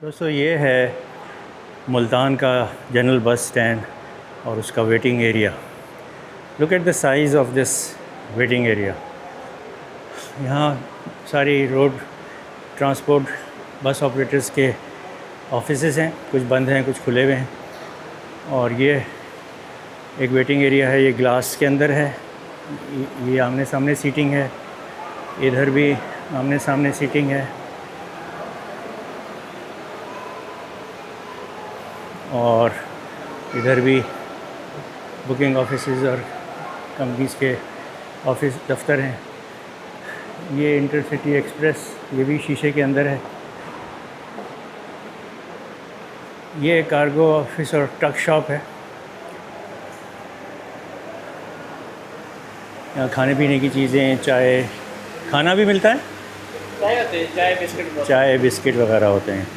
दोस्तों ये है मुल्तान का जनरल बस स्टैंड और उसका waiting area. Look at the size of this waiting area. यहाँ सारी रोड ट्रांसपोर्ट बस ऑपरेटर्स के ऑफिसेज़ हैं, कुछ बंद हैं कुछ खुले हुए हैं। और ये एक वेटिंग एरिया है, ये ग्लास के अंदर है। ये आमने सामने सीटिंग है, इधर भी आमने सामने सीटिंग है। और इधर भी बुकिंग ऑफिसेज़ और कंपनीज़ के ऑफिस दफ्तर हैं। ये इंटरसिटी एक्सप्रेस, ये भी शीशे के अंदर है। ये कार्गो ऑफिस और ट्रक शॉप है। यहाँ खाने पीने की चीज़ें, चाय, खाना भी मिलता है, चाय बिस्किट वगैरह होते हैं।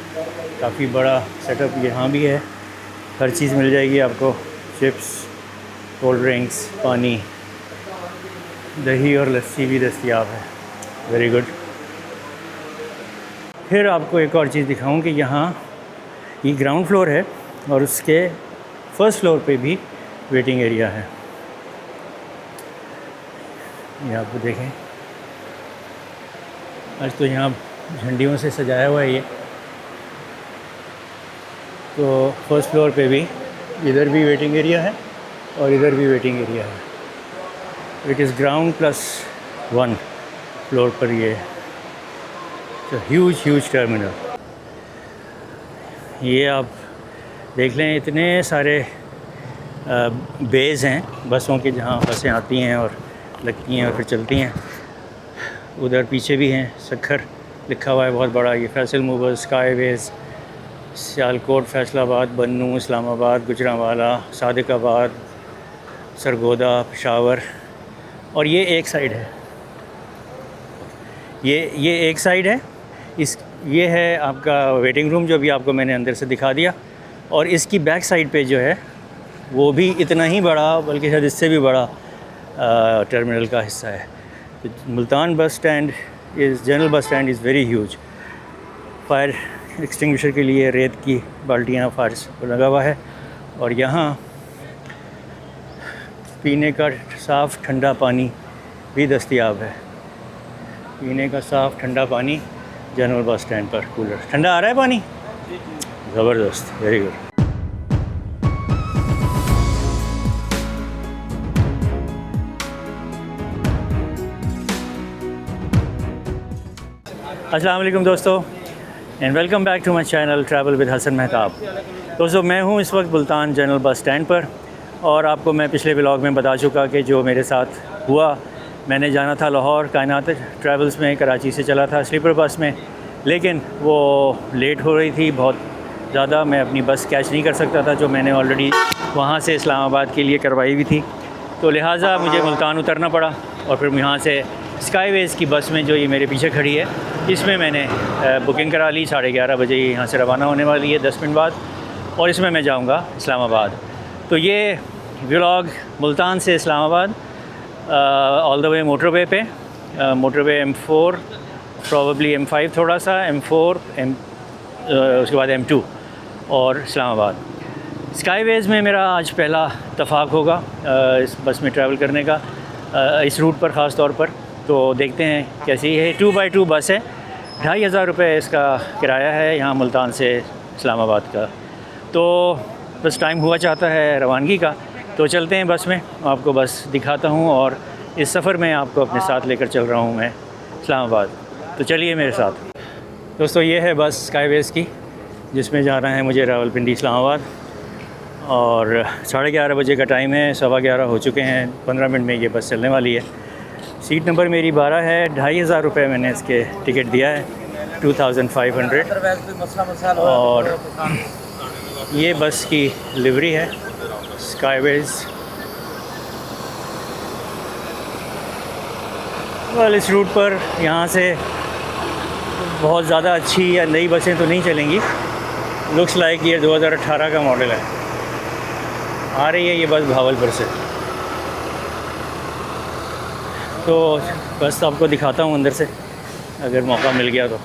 काफ़ी बड़ा सेटअप यहाँ भी है, हर चीज़ मिल जाएगी आपको। चिप्स, कोल्ड ड्रिंक्स, पानी, दही और लस्सी भी दस्तयाब है। Very good. फिर आपको एक और चीज़ दिखाऊं कि यहाँ ये ग्राउंड फ्लोर है और उसके फर्स्ट फ्लोर पे भी वेटिंग एरिया है। ये आप देखें, आज तो यहाँ झंडियों से सजाया हुआ है ये। तो फर्स्ट फ्लोर पे भी, इधर भी वेटिंग एरिया है और इधर भी वेटिंग एरिया है। It is ground plus 1 floor पर ये ह्यूज टर्मिनल। ये आप देख लें, इतने सारे बेस हैं बसों के, जहाँ बसें आती हैं और लगती हैं और फिर चलती हैं। उधर पीछे भी हैं, सखर लिखा हुआ है बहुत बड़ा। ये फैसल मूवर्स, स्काईवेज, सियालकोट, फैसलाबाद, बन्नू, इस्लामाबाद, गुजरांवाला, सादिकाबाद, सरगोदा, पेशावर। और ये एक साइड है, ये एक साइड है। ये है आपका वेटिंग रूम, जो भी आपको मैंने अंदर से दिखा दिया। और इसकी बैक साइड पे जो है वो भी इतना ही बड़ा, बल्कि शायद इससे भी बड़ा टर्मिनल का हिस्सा है। तो Multan bus stand general bus stand is very huge. Fire extinguisher के लिए रेत की बाल्टियाँ फायर्स पर लगा हुआ है। और यहाँ पीने का साफ़ ठंडा पानी भी दस्तयाब है। पीने का साफ़ ठंडा पानी जनरल बस स्टैंड पर। कूलर ठंडा आ रहा है पानी, ज़बरदस्त, वेरी गुड। अस्सलाम वालेकुम दोस्तों, and welcome back to my channel travel with Hasan Mahtab. दोस्तों मैं हूँ इस वक्त मुल्तान जनरल बस स्टैंड पर। और आपको मैं पिछले व्लॉग में बता चुका कि जो मेरे साथ हुआ, मैंने जाना था लाहौर कायनात ट्रैवल्स में, कराची से चला था स्लीपर बस में, लेकिन वो लेट हो रही थी बहुत ज़्यादा। मैं अपनी बस कैच नहीं कर सकता था, जो मैंने ऑलरेडी वहाँ से इस्लामाबाद के लिए करवाई हुई थी। तो लिहाजा मुझे मुल्तान उतरना पड़ा। और फिर यहाँ से स्काईवेज की बस में, जो ये मेरे पीछे खड़ी है, इसमें मैंने बुकिंग करा ली। 11:30 बजे यहाँ से रवाना होने वाली है, 10 मिनट बाद। और इसमें मैं जाऊँगा इस्लामाबाद। तो ये व्लॉग मुल्तान से Islamabad all the way motorway पे, मोटरवे M4, प्रॉबली M5 थोड़ा सा, M4, उसके बाद M2 और इस्लामाबाद। स्काईवेज में मेरा आज पहला इत्तफाक होगा इस बस में ट्रैवल करने का, इस रूट पर ख़ास तौर पर। तो देखते हैं कैसी है। 2x2 बस है, 2500 रुपये इसका किराया है यहाँ मुल्तान से इस्लामाबाद का। तो बस टाइम हुआ चाहता है रवानगी का, तो चलते हैं बस में, आपको बस दिखाता हूँ। और इस सफ़र में आपको अपने साथ लेकर चल रहा हूँ मैं इस्लामाबाद। तो चलिए मेरे साथ। दोस्तों ये है बस स्काईवेज की, जिसमें जाना है मुझे रावलपिंडी इस्लामाबाद। और 11:30 बजे का टाइम है, 11:15 हो चुके हैं, 15 मिनट में ये बस चलने वाली है। सीट नंबर मेरी 12 है। 2500 रुपये मैंने इसके टिकट दिया है, 2500। और ये बस की लिवरी है स्काईवेज। वेल, इस रूट पर यहाँ से बहुत ज़्यादा अच्छी या नई बसें तो नहीं चलेंगी। लुक्स लाइक ये 2018 का मॉडल है। आ रही है ये बस भावलपुर से। तो बस आपको दिखाता हूँ अंदर से, अगर मौका मिल गया तो।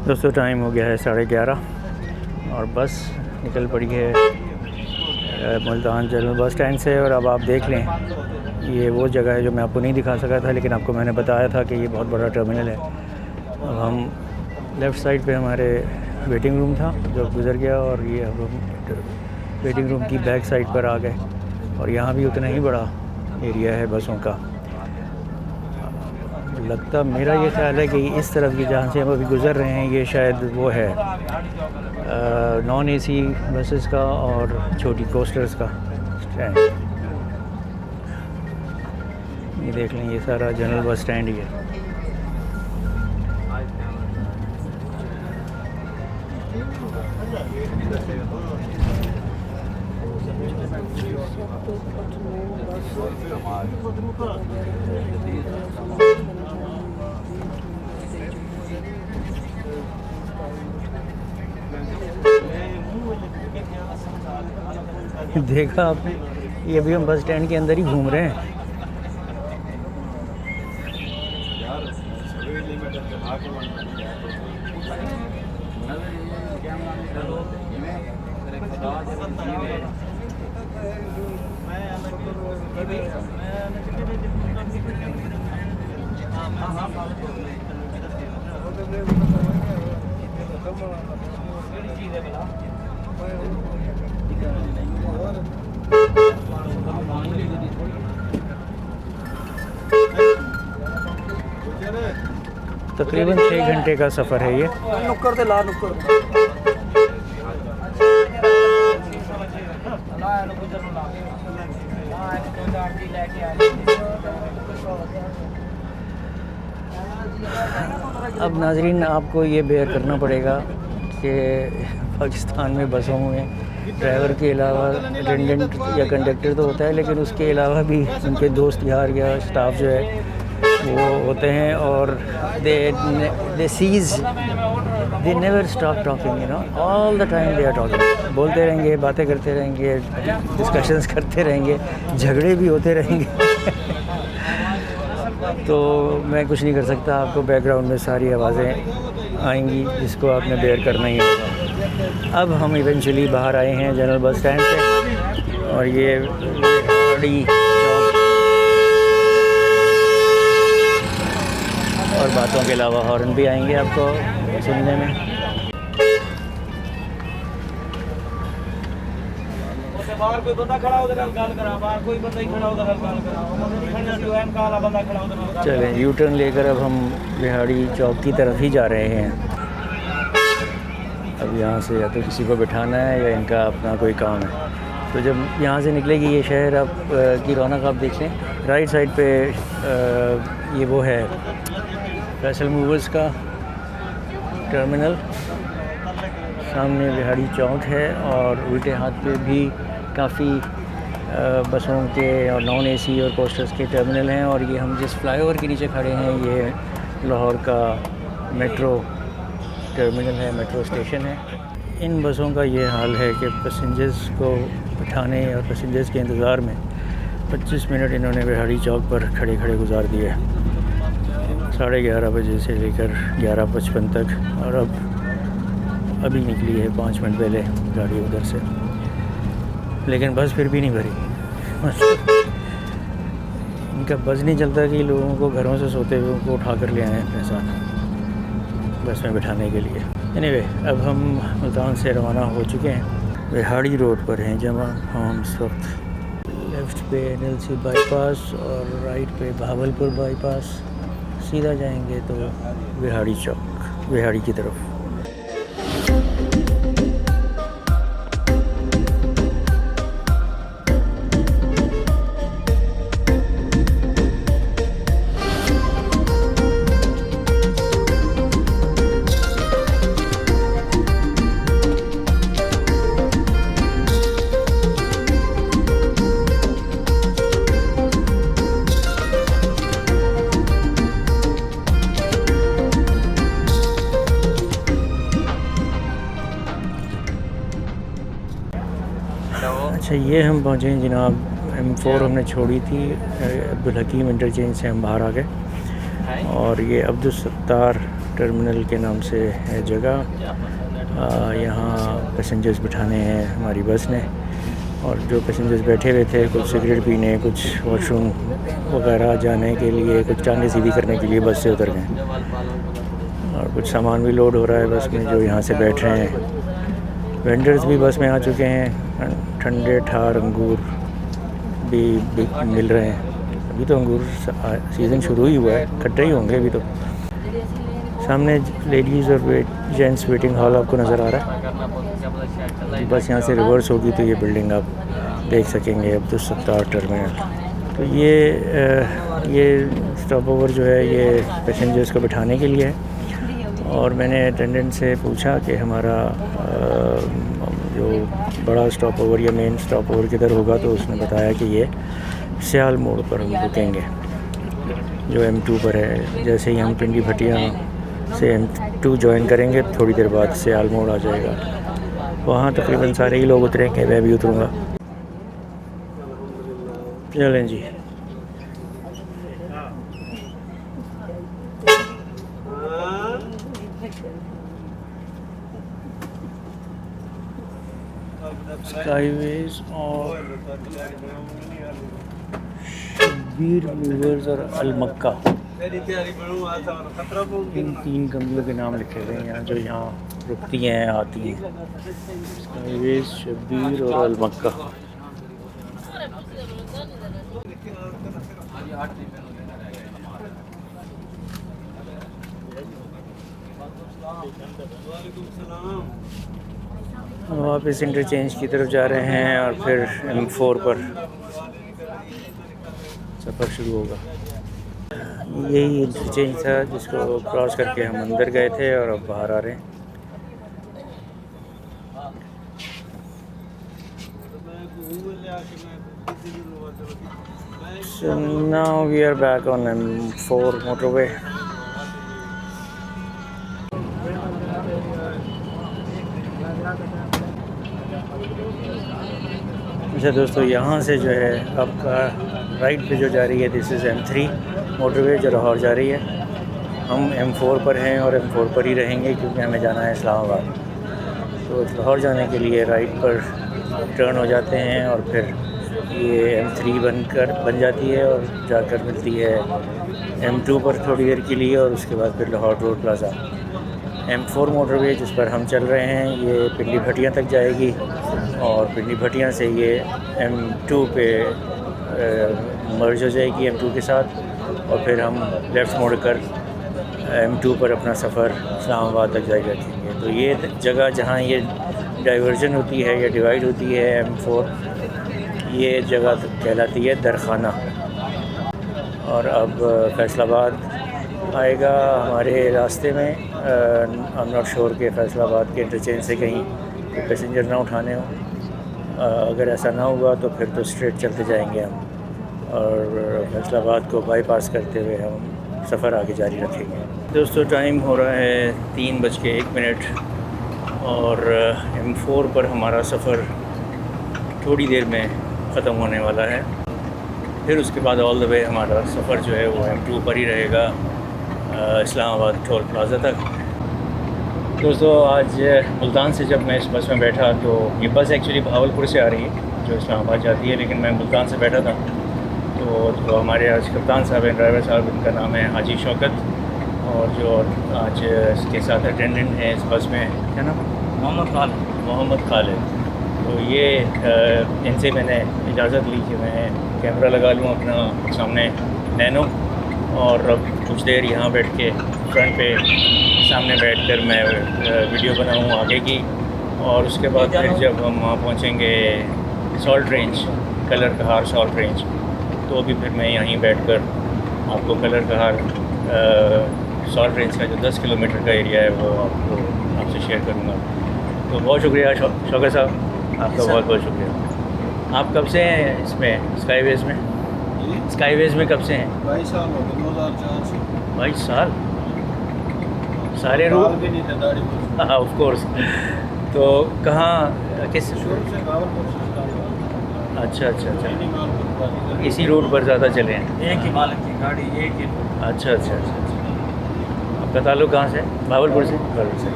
दोस्तों टाइम हो गया है 11:30 और बस निकल पड़ी है मुल्तान जनरल बस स्टैंड से। और अब आप देख लें, ये वो जगह है जो मैं आपको नहीं दिखा सका था, लेकिन आपको मैंने बताया था कि ये बहुत बड़ा टर्मिनल है। अब हम लेफ़्ट साइड पे हमारे वेटिंग रूम था जो गुज़र गया, और ये अब हम वेटिंग रूम की बैक साइड पर आ गए। और यहाँ भी उतना ही बड़ा एरिया है बसों का। लगता मेरा ये ख्याल है कि इस तरफ की जहाँ से हम अभी गुज़र रहे हैं ये शायद वो है नॉन एसी बसेस का और छोटी कोस्टर्स का स्टैंड। ये देख लें, ये सारा जनरल बस स्टैंड ही है। देखा आपने, ये अभी हम बस स्टैंड के अंदर ही घूम रहे हैं। तकरीबन 6 घंटे का सफ़र है ये। नुक्कड़ ते ला नुक्कड़ अब नाजरीन आपको ये बेयर करना पड़ेगा कि पाकिस्तान में बसों में ड्राइवर के अलावा अटेंडेंट या कंडक्टर तो होता है, लेकिन उसके अलावा भी उनके दोस्त यार या स्टाफ जो है वो होते हैं। और they cease they never stop talking, you know, all the time they are talking. बोलते रहेंगे, बातें करते रहेंगे, डिस्कशंस करते रहेंगे, झगड़े भी होते रहेंगे। तो मैं कुछ नहीं कर सकता, आपको बैकग्राउंड में सारी आवाज़ें आएंगी जिसको आपने बेयर करना ही होगा। अब हम इवेंचुअली बाहर आए हैं जनरल बस स्टैंड से, और ये बड़ी और बातों के अलावा हॉर्न भी आएंगे आपको सुनने में। बाहर कोई बंदा खड़ा उधर गल करा, बाहर कोई बंदा ही खड़ा उधर गल करा, बंदा खड़ा उधर। चलें, यू टर्न लेकर अब हम बिहाड़ी चौक की तरफ ही जा रहे हैं। अब यहाँ से या तो किसी को बिठाना है या इनका अपना कोई काम है। तो जब यहाँ से निकलेगी ये शहर आप की रौनक आप देख लें। राइट साइड पे ये वो है फैसल मूवर्स का टर्मिनल, सामने बिहाड़ी चौक है, और उल्टे हाथ पे भी काफ़ी बसों के और नॉन एसी और कोस्टर्स के टर्मिनल हैं। और ये हम जिस फ्लाईओवर के नीचे खड़े हैं ये लाहौर का मेट्रो टर्मिनल है, मेट्रो स्टेशन है। इन बसों का ये हाल है कि पैसेंजर्स को बिठाने और पैसेंजर्स के इंतज़ार में 25 मिनट इन्होंने बिहाड़ी चौक पर खड़े खड़े गुजार दिए, 11:30 बजे से लेकर 11:55 तक। और अभी निकली है 5 मिनट पहले गाड़ी उधर से, लेकिन बस फिर भी नहीं भरी। इनका बस नहीं चलता कि लोगों को घरों से सोते हुए उनको उठा कर ले आए अपने साथ बस में बिठाने के लिए। एनीवे, अब हम मुल्तान से रवाना हो चुके हैं, बिहाड़ी रोड पर हैं जमा हम इस वक्त। लेफ़्ट पे NLC बाईपास और राइट पे भावलपुर बाईपास, सीधा जाएंगे तो बिहाड़ी चौक, बिहाड़ी की तरफ। अच्छा, ये हम पहुँचे हैं जनाब, M4 हमने छोड़ी थी, अब्दुल हकीम इंटरचेंज से हम बाहर आ गए। और ये अब्दुल सत्तार टर्मिनल के नाम से है जगह। यहाँ पैसेंजर्स बिठाने हैं हमारी बस ने, और जो पैसेंजर्स बैठे हुए थे कुछ सिगरेट पीने, कुछ वॉशरूम वगैरह जाने के लिए, कुछ टांगें सीधी करने के लिए बस से उतर गए। और कुछ सामान भी लोड हो रहा है बस में जो यहाँ से बैठ रहे हैं। वेंडर्स भी बस में आ चुके हैं, ठंडे ठार अंगूर भी मिल रहे हैं। अभी तो अंगूर सीज़न शुरू ही हुआ है, खट्टे ही होंगे अभी तो। सामने लेडीज़ और जेंट्स वेटिंग हॉल आपको नज़र आ रहा है। बस यहाँ से रिवर्स होगी तो ये बिल्डिंग आप देख सकेंगे, अब्दुल सत्तार टर्मिनल। तो ये स्टॉप ओवर जो है ये पैसेंजर्स को बिठाने के लिए है। और मैंने अटेंडेंट से पूछा कि हमारा जो बड़ा स्टॉप ओवर या मेन स्टॉप ओवर किधर होगा, तो उसने बताया कि ये सियाल मोड़ पर हम रुकेंगे जो M2 पर है। जैसे ही हम पिंडी भटिया से M2 ज्वाइन करेंगे थोड़ी देर बाद सियाल मोड़ आ जाएगा, वहाँ तकरीबन सारे ही लोग उतरेंगे, मैं भी उतरूँगा। चलें जी। स्काईवेज और शब्बीर मूवर्स और अलमक्का, इन 3 कंपनियों के नाम लिखे हुए हैं यहाँ जो यहाँ रुकती हैं, आती हैं। स्काईवेज, शब्बीर और अलमक्का। वापस इंटरचेंज की तरफ जा रहे हैं और फिर M4 पर सफ़र शुरू होगा। यही इंटरचेंज था जिसको क्रॉस करके हम अंदर गए थे और अब बाहर आ रहे हैं। So now we are back on M4 motorway. अच्छा दोस्तों, यहाँ से जो है आपका राइट पे जो जा रही है दिस इज़ M3 मोटरवे जो लाहौर जा रही है। हम M4 पर हैं और M4 पर ही रहेंगे क्योंकि हमें जाना है इस्लामाबाद। तो लाहौर जाने के लिए राइट पर टर्न हो जाते हैं और फिर ये M3 बन जाती है और जाकर मिलती है M2 पर थोड़ी देर के लिए, और उसके बाद फिर Lahore road plaza. M4 motorway जिस पर हम चल रहे हैं ये पिंडी भटिया तक जाएगी और पिंडी भटिया से ये M2 पे मर्ज हो जाएगी M2 के साथ, और फिर हम लेफ़्ट मोड़ कर M2 पर अपना सफ़र इस्लामाबाद तक जारी रखेंगे। तो ये जगह जहाँ ये डाइवर्जन होती है या डिवाइड होती है M4, ये जगह कहलाती है दरखाना। और अब फैसलाबाद आएगा हमारे रास्ते में। आई एम नॉट श्योर कि फैसलाबाद के इंटरचेंज से कहीं पैसेंजर ना उठाने हो। अगर ऐसा ना हुआ तो फिर तो स्ट्रेट चलते जाएंगे हम, और फैसलाबाद को बाईपास करते हुए हम सफ़र आगे जारी रखेंगे। दोस्तों टाइम हो रहा है 3:01 और M4 पर हमारा सफ़र थोड़ी देर में ख़त्म होने वाला है। फिर उसके बाद ऑल द वे हमारा सफ़र जो है वो M2 पर ही रहेगा इस्लामाबाद टोल प्लाज़ा तक। दोस्तों आज मुल्तान से जब मैं इस बस में बैठा, तो ये बस एक्चुअली भावलपुर से आ रही है जो इस्लामाबाद जाती है, लेकिन मैं मुल्तान से बैठा था। तो हमारे आज कप्तान साहब हैं, ड्राइवर साहब, इनका नाम है हाजी शौकत, और जो आज इसके साथ अटेंडेंट हैं इस बस में, क्या नाम? मोहम्मद खालिद। तो ये इनसे मैंने इजाज़त ली कि मैं कैमरा लगा लूँ अपना सामने नैनो, और अब कुछ देर यहाँ बैठ के फ्रंट पे सामने बैठकर मैं वीडियो बनाऊँ आगे की। और उसके बाद फिर जब हम वहाँ पहुँचेंगे सॉल्ट रेंज, कलर कहार सॉल्ट रेंज, तो अभी फिर मैं यहीं बैठकर आपको कलर कहार सॉल्ट रेंज का जो 10 किलोमीटर का एरिया है वो आपसे शेयर करूँगा। तो बहुत शुक्रिया शौकत साहब, आपका बहुत बहुत शुक्रिया। आप कब से हैं इसमें स्काईवेज में? स्काईवेज में कब से हैं? 22 साल हो गए, 2004 से। 22 साल? सारे रूट? हाँ ऑफ कोर्स। तो कहाँ किस? अच्छा। इसी रूट पर ज़्यादा चले हैं? एक ही मालिक की गाड़ी, एक ही। अच्छा। आपका ताल्लुक़ कहाँ से है? भावलपुर से। भावलपुर से।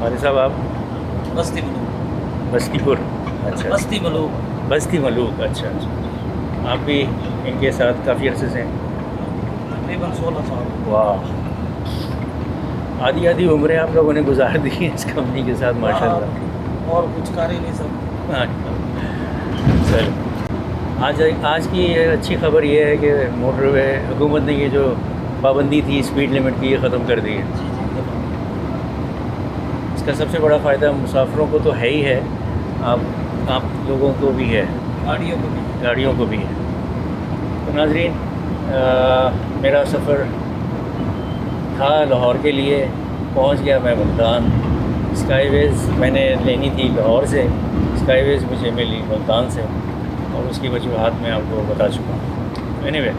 वाले साहब आप? बस्ती मलूक। बस्तीपुर। अच्छा। बस्ती मलूक। बस्ती मलूक। अच्छा अच्छा। आप भी इनके साथ काफ़ी अरसे से हैं? तकरीबन 16 साल। वाह, आधी आधी उम्रें आप लोगों ने गुजार दी हैं इस कंपनी के साथ, माशाल्लाह। और कुछ कर ही नहीं सकते। हाँ, चलो। आज की ये अच्छी खबर ये है कि मोटरवे हुकूमत ने ये जो पाबंदी थी स्पीड लिमिट की, ये ख़त्म कर दी है। इसका सबसे बड़ा फ़ायदा मुसाफिरों को तो है ही है, आप लोगों को भी है, गाड़ियों को भी है। तो नाज़रीन, मेरा सफ़र था लाहौर के लिए, पहुंच गया मैं मुल्तान। स्काईवेज़ मैंने लेनी थी लाहौर से, स्काईवेज़ मुझे मिली मुल्तान से, और उसकी वजूहात मैं आपको बता चुका हूँ। एनीवे,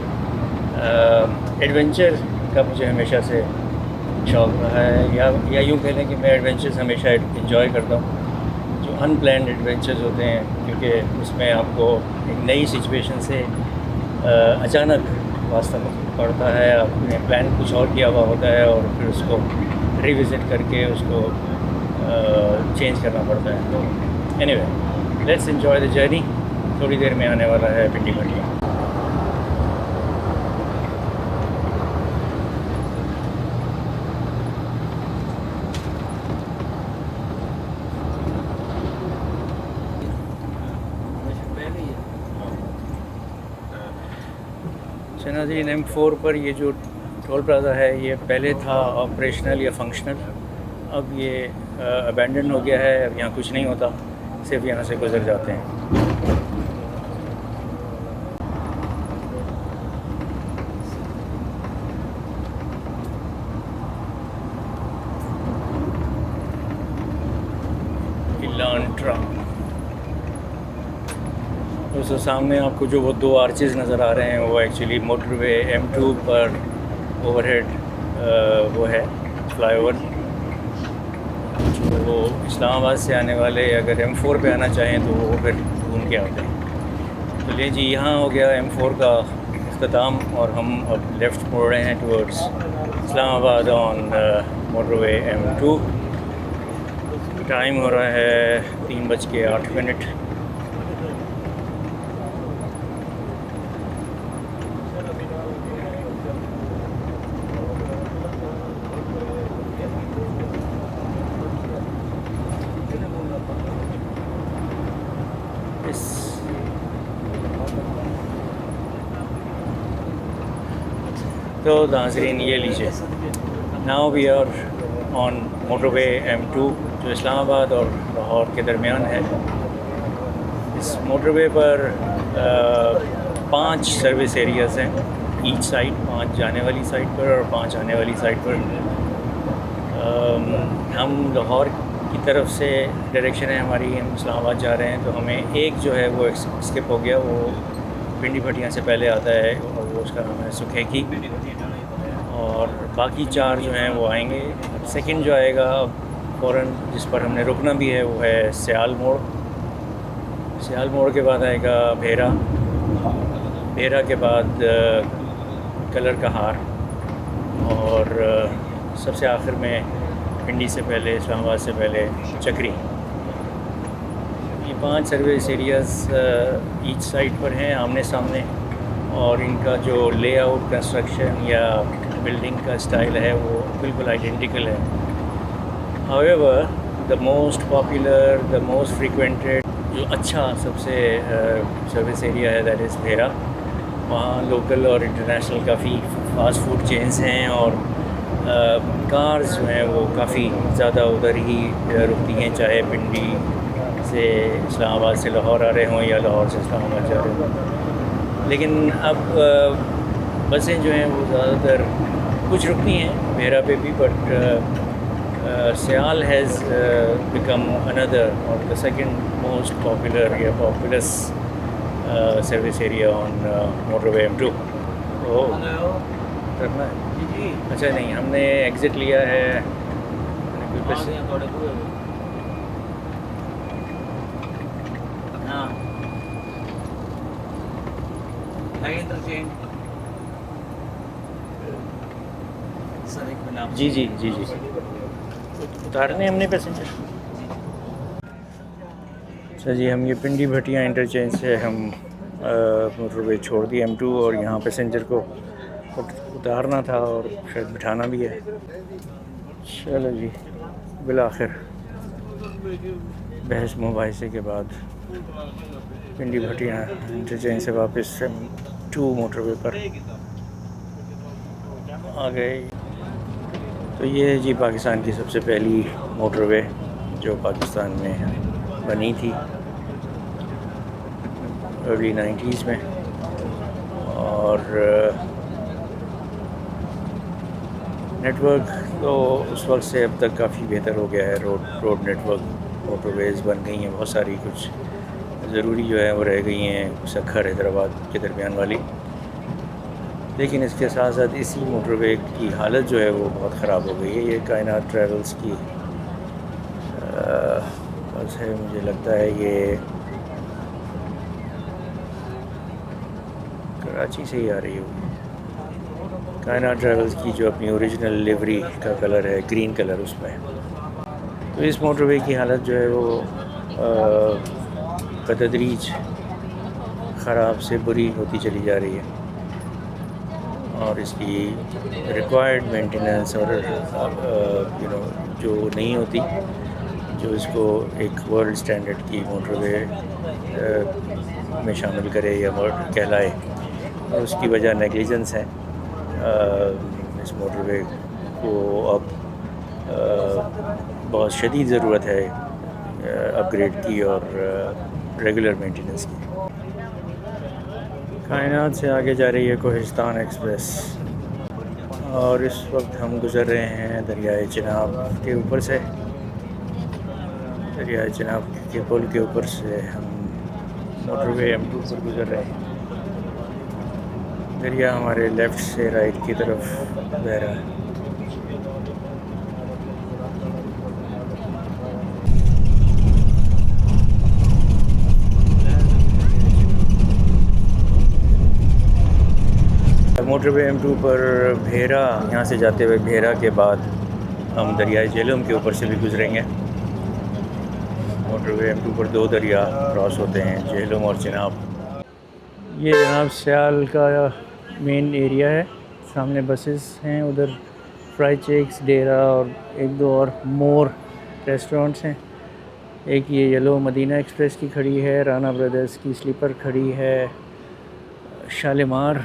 एडवेंचर का मुझे हमेशा से शौक़ रहा है, या यूँ कह लें कि मैं एडवेंचर्स हमेशा इन्जॉय करता हूँ, जो अनप्लान्ड एडवेंचर्स होते हैं, क्योंकि उसमें आपको एक नई सिचुएशन से अचानक वास्ता पड़ता है। आपने प्लान कुछ और किया हुआ होता है और फिर उसको रिविज़िट करके उसको चेंज करना पड़ता है। तो anyway, let's enjoy the journey. थोड़ी देर में आने वाला है पिंडी भटिया। नाज़रीन, M4 पर ये जो टोल प्लाज़ा है, ये पहले था ऑपरेशनल या फंक्शनल, अब ये अबैंडन हो गया है। अब यहाँ कुछ नहीं होता, सिर्फ यहाँ से गुज़र जाते हैं। इलांट्रा। दोस्तों, सामने आपको जो वो 2 आर्चेज़ नज़र आ रहे हैं, वो एक्चुअली मोटरवे M2 पर ओवरहेड वो है फ्लाईओवर, जो वो इस्लामाबाद से आने वाले अगर M4 पे आना चाहें तो वो फिर घूम के आते हैं। तो ले जी, यहाँ हो गया M4 का इख्तिताम, और हम अब लेफ़्ट मोड़ रहे हैं towards Islamabad on motorway M2। Time हो रहा है 3:08। तो नाज़रीन, ये लीजिए, now we are on motorway M2, जो इस्लामाबाद और लाहौर के दरमियान है। इस मोटरवे पर 5 सर्विस एरियाज़ हैं ईच साइड, 5 जाने वाली साइड पर और 5 आने वाली साइड पर। हम लाहौर की तरफ से डायरेक्शन है हमारी, हम इस्लामाबाद जा रहे हैं, तो हमें एक जो है वो स्किप हो गया, वो पिंडी भटिया से पहले आता है, और वो उसका नाम है सुखेकी, और बाकी 4 जो हैं वो आएंगे। सेकंड जो आएगा फ़ौरन, जिस पर हमने रुकना भी है, वो है सियाल मोड़। सियाल मोड़ के बाद आएगा भेरा, भेरा के बाद कलर का हार, और सबसे आखिर में पिंडी से पहले, इस्लामाबाद से पहले चक्री। ये 5 सर्विस एरियाज़ ईच साइड पर हैं आमने सामने, और इनका जो लेआउट, कंस्ट्रक्शन या बिल्डिंग का स्टाइल है वो बिल्कुल आइडेंटिकल है। However, the most popular, the most frequented, जो अच्छा सबसे सर्विस एरिया है, दैट इज़ भेरा। वहाँ लोकल और इंटरनेशनल काफ़ी फास्ट फूड चेन्स हैं, और कार्स जो हैं वो काफ़ी ज़्यादा उधर ही रुकती हैं, चाहे पिंडी से इस्लामाबाद से लाहौर आ रहे हों या लाहौर से इस्लामाबाद जा रहे हों। लेकिन अब बसें जो हैं वो ज़्यादातर कुछ रुकती हैं भेरा पे भी, but Sial has become another और द सेकंड मोस्ट पॉपुलर या populous service area on motorway M2। ओह, करना है? अच्छा, नहीं, हमने एग्ज़िट लिया है। हाँ, इंटरचेंज सर एक मिनट आप जी जी जी जी, उतारने हमने पैसेंजर। अच्छा जी, हम ये पिंडी भटिया इंटरचेंज से हम मोटरवे छोड़ दिए M2 और यहाँ पैसेंजर को उतारना था और शायद बिठाना भी है। चलो जी, बिलाखिर बहस मुबाहिसे के बाद पिंडी भटिया इंटरचेंज से वापस M2 मोटरवे पर आ गए। तो ये है जी पाकिस्तान की सबसे पहली मोटरवे जो पाकिस्तान में बनी थी अर्ली 90s में, और नेटवर्क तो उस वक्त से अब तक काफ़ी बेहतर हो गया है। रोड नेटवर्क, मोटरवेज़ बन गई हैं बहुत सारी, कुछ ज़रूरी जो है वो रह गई हैं सखर हैदराबाद के दरमियान वाली, लेकिन इसके साथ साथ इसी मोटरवे की हालत जो है वो बहुत ख़राब हो गई है। ये कायनात ट्रैवल्स की बस है, मुझे लगता है ये कराची से ही आ रही होगी। कायनात ट्रैवल्स की जो अपनी ओरिजिनल लिवरी का कलर है, ग्रीन कलर उसमें। तो इस मोटरवे की हालत जो है वो बतदरीज ख़राब से बुरी होती चली जा रही है, और इसकी रिक्वायर्ड मेंटेनेंस और जो नहीं होती, जो इसको एक वर्ल्ड स्टैंडर्ड की मोटरवे में शामिल करे या कहलाए, और उसकी वजह नेग्लिजेंस है। इस मोटरवे को अब बहुत शदीद ज़रूरत है अपग्रेड की और रेगुलर मेंटेनेंस की। कायनात से आगे जा रही है कोहिस्तान एक्सप्रेस, और इस वक्त हम गुज़र रहे हैं दरियाए चिनाब के ऊपर से। दरियाए चिनाब के पुल के ऊपर से हम मोटरवे M2 पर गुज़र रहे हैं। दरिया हमारे लेफ़्ट से राइट की तरफ बह रहा है। मोटरवे M2 पर भेरा, यहाँ से जाते हुए भेरा के बाद हम दरियाए झेलम के ऊपर से भी गुजरेंगे। मोटरवे M2 पर दो दरिया क्रॉस होते हैं, झेलम और चिनाब। ये जनाब सियाल का मेन एरिया है, सामने बसेस हैं, उधर फ्राई चेक्स, डेरा और एक दो और मोर रेस्टोरेंट्स हैं। एक ये येलो मदीना एक्सप्रेस की खड़ी है, राना ब्रदर्स की स्लीपर खड़ी है, शालीमार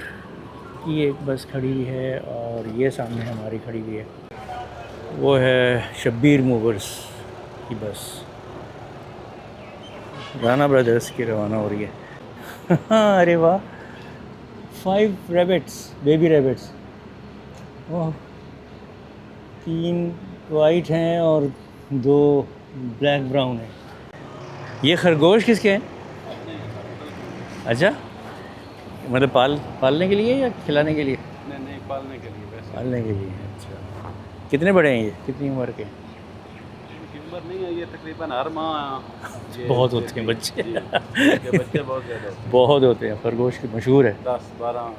की एक बस खड़ी हुई है, और ये सामने हमारी खड़ी हुई है वो है शब्बीर मूवर्स की बस। राना ब्रदर्स की रवाना हो रही है। अरे वाह, 5 रैबिट्स, बेबी रैबिट्स। ओह, 3 वाइट हैं और 2 ब्लैक ब्राउन हैं। ये खरगोश किसके हैं? अच्छा, मतलब पालने के लिए या खिलाने के लिए? नहीं, पालने के लिए। पालने के लिए, अच्छा। कितने बड़े हैं ये, कितनी उम्र के? उम्र नहीं है, ये तकरीबन हर माह बहुत होते हैं बच्चे। बच्चे बहुत ज़्यादा बहुत होते हैं, खरगोश की मशहूर है। 10-12।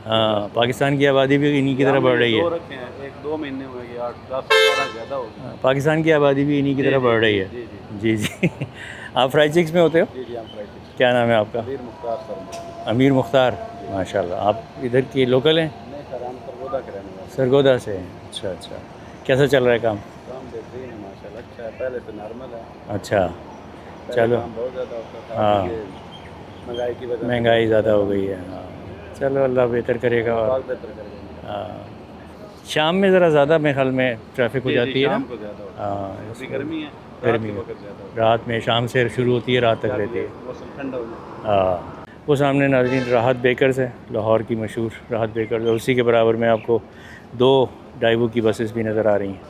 हाँ, पाकिस्तान की आबादी भी इन्हीं की तरह बढ़ रही है। 1-2 महीने हुए, 8-10-12 ज़्यादा हो गया। पाकिस्तान की आबादी भी इन्हीं की तरह बढ़ रही है। जी जी। आप फ्राई चिक्स में होते हो? जी, हम फ्राई चिक्स। क्या नाम है आपका? अमीर मुख्तार सर। अमीर मुख्तार, माशाल्लाह। आप इधर के लोकल हैं? नहीं सर, हम सरगोदा के रहने वाले। सरगोदा से हैं, अच्छा अच्छा। कैसा चल रहा है काम? काम बेहतरीन है माशाल्लाह, अच्छा है, पहले से नॉर्मल है। अच्छा, पहले चलो। काम बहुत ज़्यादा होता था, हाँ, ये महंगाई की वजह से महंगाई ज़्यादा हो गई है। हाँ, चलो अल्लाह बेहतर करेगा। और बहुत बेहतर करेंगे। हाँ, शाम में ज़रा ज़्यादा मेरे ख्याल में ट्रैफिक हो जाती है ना? शाम को ज़्यादा होता है। हाँ, अभी गर्मी है, गर्मी रात में, के वक्त ज़्यादा होता रात में, शाम से शुरू होती है, रात तक है। रहती है। मौसम ठंडा हो जाता हाँ, वो सामने नाज़रीन राहत बेकर्स है, लाहौर की मशहूर राहत बेकर्स, और उसी के बराबर में आपको 2 डाइवो की बसेस भी नज़र आ रही हैं।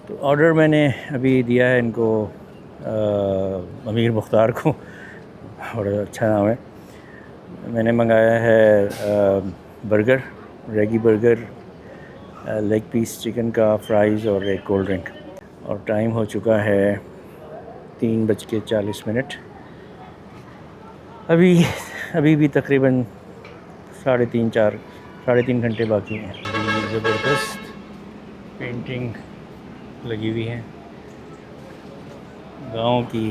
तो ऑर्डर मैंने अभी दिया है इनको, अमीर मुख्तार को, बड़ा अच्छा नाम है। मैंने मंगाया है बर्गर, रेगी बर्गर, लेग पीस चिकन का, फ्राइज़ और एक कोल्ड ड्रिंक। और टाइम हो चुका है 3:40। अभी भी तकरीबन 3.5-4 घंटे बाकी हैं। ज़बरदस्त पेंटिंग लगी हुई है। गांव की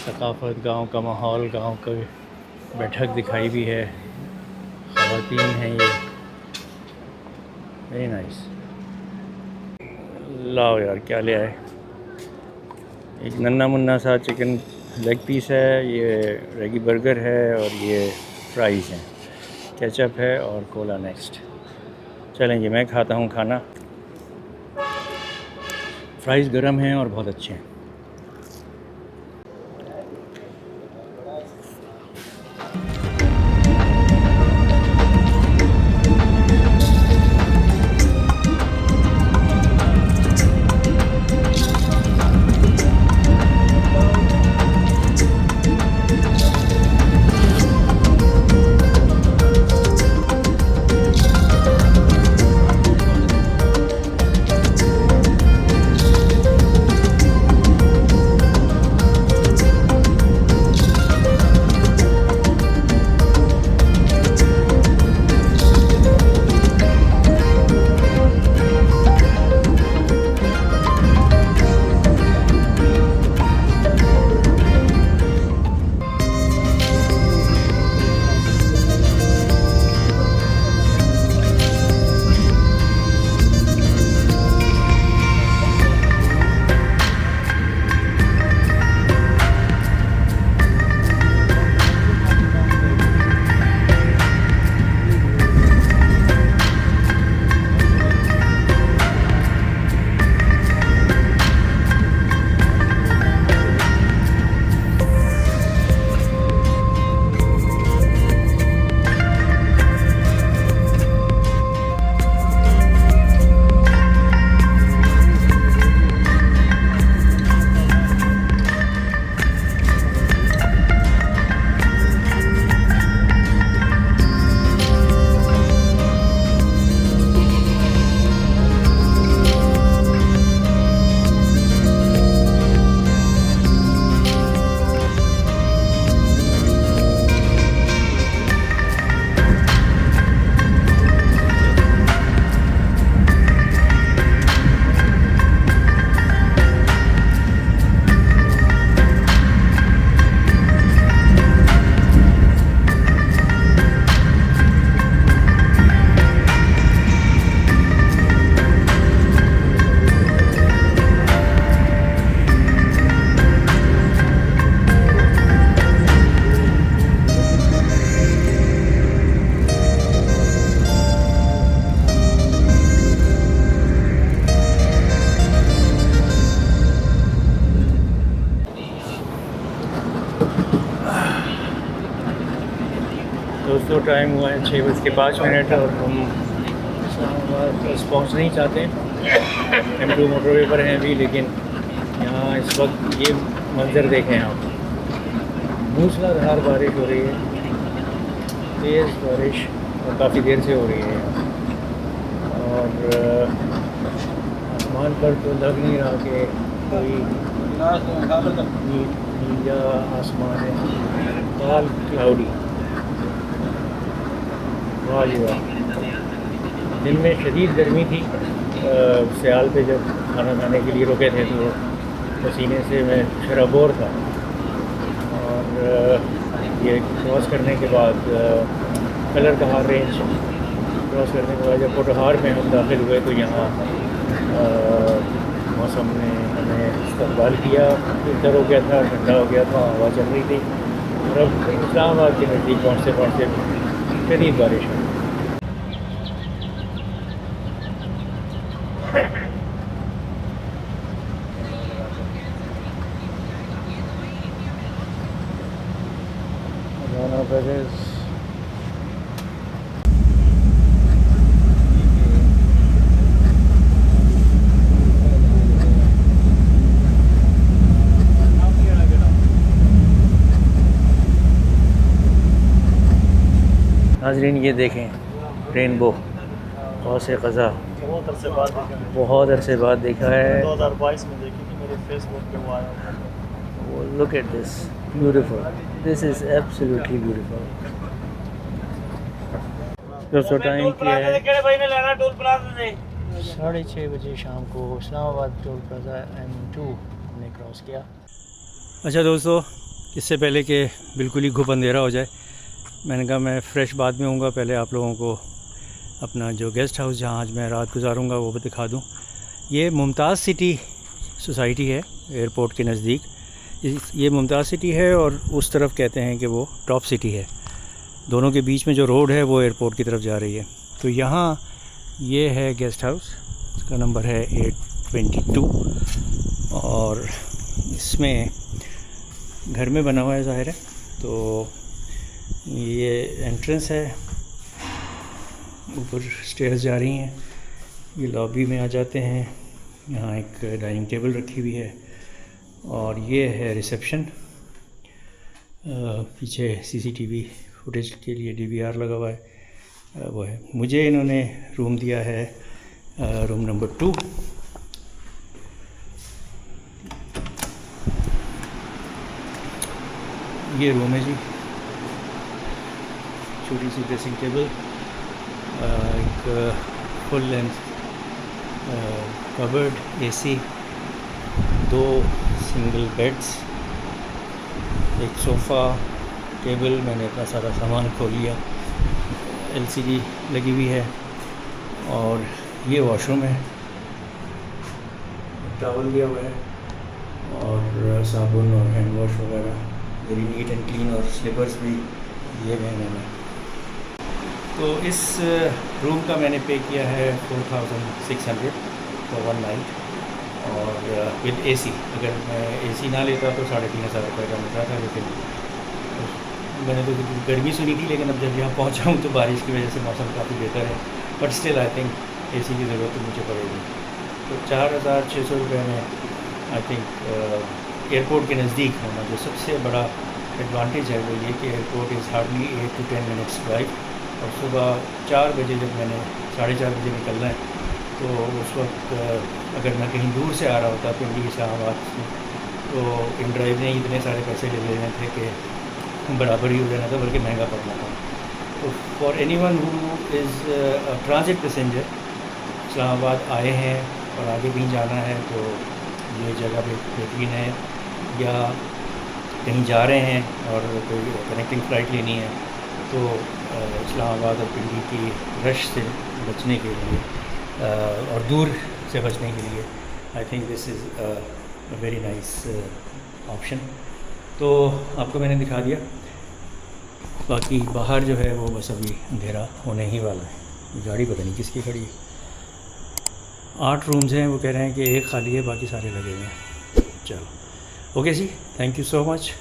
सकाफ़त, गांव का माहौल, गांव का बैठक दिखाई भी है। ख़वातीन हैं ये, वेरी नाइस। लाओ यार क्या ले आए, एक नन्ना मुन्ना सा चिकन लेग पीस है, ये रेगी बर्गर है और ये फ्राइज़ हैं, केचप है और कोला नेक्स्ट। चलें जी, मैं खाता हूँ खाना। फ्राइज़ गरम हैं और बहुत अच्छे हैं। दोस्तों टाइम हुआ है 6:05 और हम इस्लामाबाद पहुँच नहीं चाहते। M2 मोटरवे पर हैं अभी, लेकिन यहाँ इस वक्त ये मंज़र देखें आप, मूसलाधार बारिश हो रही है, तेज़ बारिश और काफ़ी देर से हो रही है। और आसमान पर तो लग नहीं रहा कि कोई नीला आसमान है, काल क्लाउडी। वाह जी वाह। दिन में शदीद गर्मी थी, सियाल पे जब खाना खाने के लिए रुके थे तो पसीने से मैं शराबोर था। और ये क्रॉस करने के बाद कलर कहार रेंज क्रॉस करने के बाद जब पोटहार में हम दाखिल हुए तो यहाँ मौसम ने हमें इस्तकबाल किया, बेहतर हो गया था, ठंडा हो गया था, हवा चल रही थी। और अब इस्लामाबाद के नज़दीक पहुँचते पहुँचते शदीद बारिश है। नाज़रीन ये देखें रेनबो, ग़ौसे क़ज़ा, बहुत अरसे बाद देखा है। 2022 में देखी थी मेरे फेसबुक पे वो आया। Look at this, beautiful, this is absolutely beautiful. दोस्तों टाइम क्या है? केड़े भाई ने लेना टोल प्लाजा से 6:30 बजे शाम को इस्लामाबाद टोल प्लाजा M2 हमने क्रॉस किया। अच्छा दोस्तों, इससे पहले कि बिल्कुल ही घुप अंधेरा हो जाए, मैंने कहा मैं फ़्रेश बाद में हूँगा, पहले आप लोगों को अपना जो गेस्ट हाउस जहाँ आज मैं रात गुजारूँगा वो भी दिखा दूँ। ये मुमताज़ सिटी सोसाइटी है एयरपोर्ट के नज़दीक। ये मुमताज़ सिटी है और उस तरफ कहते हैं कि वो टॉप सिटी है। दोनों के बीच में जो रोड है वो एयरपोर्ट की तरफ जा रही है। तो यहाँ ये है गेस्ट हाउस, इसका नंबर है 822 और इसमें घर में बना हुआ है ज़ाहिर है। तो ये एंट्रेंस है, ऊपर स्टेयर्स जा रही हैं, ये लॉबी में आ जाते हैं। यहाँ एक डाइनिंग टेबल रखी हुई है और ये है रिसेप्शन। पीछे CCTV फुटेज के लिए DVR लगा हुआ है, वो है। मुझे इन्होंने रूम दिया है रूम नंबर 2। ये रूम है जी, छोटी सी ड्रेसिंग टेबल, एक full length cupboard, AC, 2 single beds, एक सोफ़ा, टेबल। मैंने अपना सारा सामान खोल लिया, LCD लगी हुई है और ये वॉशरूम है, टॉवल दिया हुआ है और साबुन और हैंड वॉश वगैरह, वेरी नीट एंड क्लीन, और स्लीपर्स भी दिए गए मैंने। तो इस रूम का मैंने पे किया है 4600 फॉर 1 नाइट और विद AC। अगर मैं AC ना लेता तो 3500 रुपये का मिलता था, लेकिन मैंने तो गर्मी सुनी थी, लेकिन अब जब यहाँ पहुँचा हूँ तो बारिश की वजह से मौसम काफ़ी बेहतर है, but still I think AC की ज़रूरत तो मुझे पड़ेगी। तो 4600 रुपये में आई थिंक एयरपोर्ट के नज़दीक होना जो सबसे बड़ा एडवांटेज है वो ये कि airport is hardly 8 to 10 minutes drive. और सुबह 4 बजे जब मैंने 4:30 बजे निकलना है तो उस वक्त अगर मैं कहीं दूर से आ रहा होता पिंडी इस्लामाबाद में तो इन ड्राइव ने इतने सारे पैसे ले लेने थे कि बराबर ही हो जाना था, बल्कि महंगा पड़ना था। तो for anyone who is transit passenger, Islamabad आए हैं और आगे कहीं जाना है तो ये जगह बेहतरीन है, या कहीं जा रहे हैं और कोई कनेक्टिंग फ़्लाइट लेनी है तो इस्लामाबाद और पिंडी की रश से बचने के लिए और दूर से बचने के लिए I think this is a very nice option. तो आपको मैंने दिखा दिया, बाकी बाहर जो है वो बस अभी अंधेरा होने ही वाला है। गाड़ी पता नहीं किसकी खड़ी है। 8 रूम्स हैं, वो कह रहे हैं कि एक खाली है, बाकी सारे लगे हुए हैं। चलो ओके जी, थैंक यू सो मच।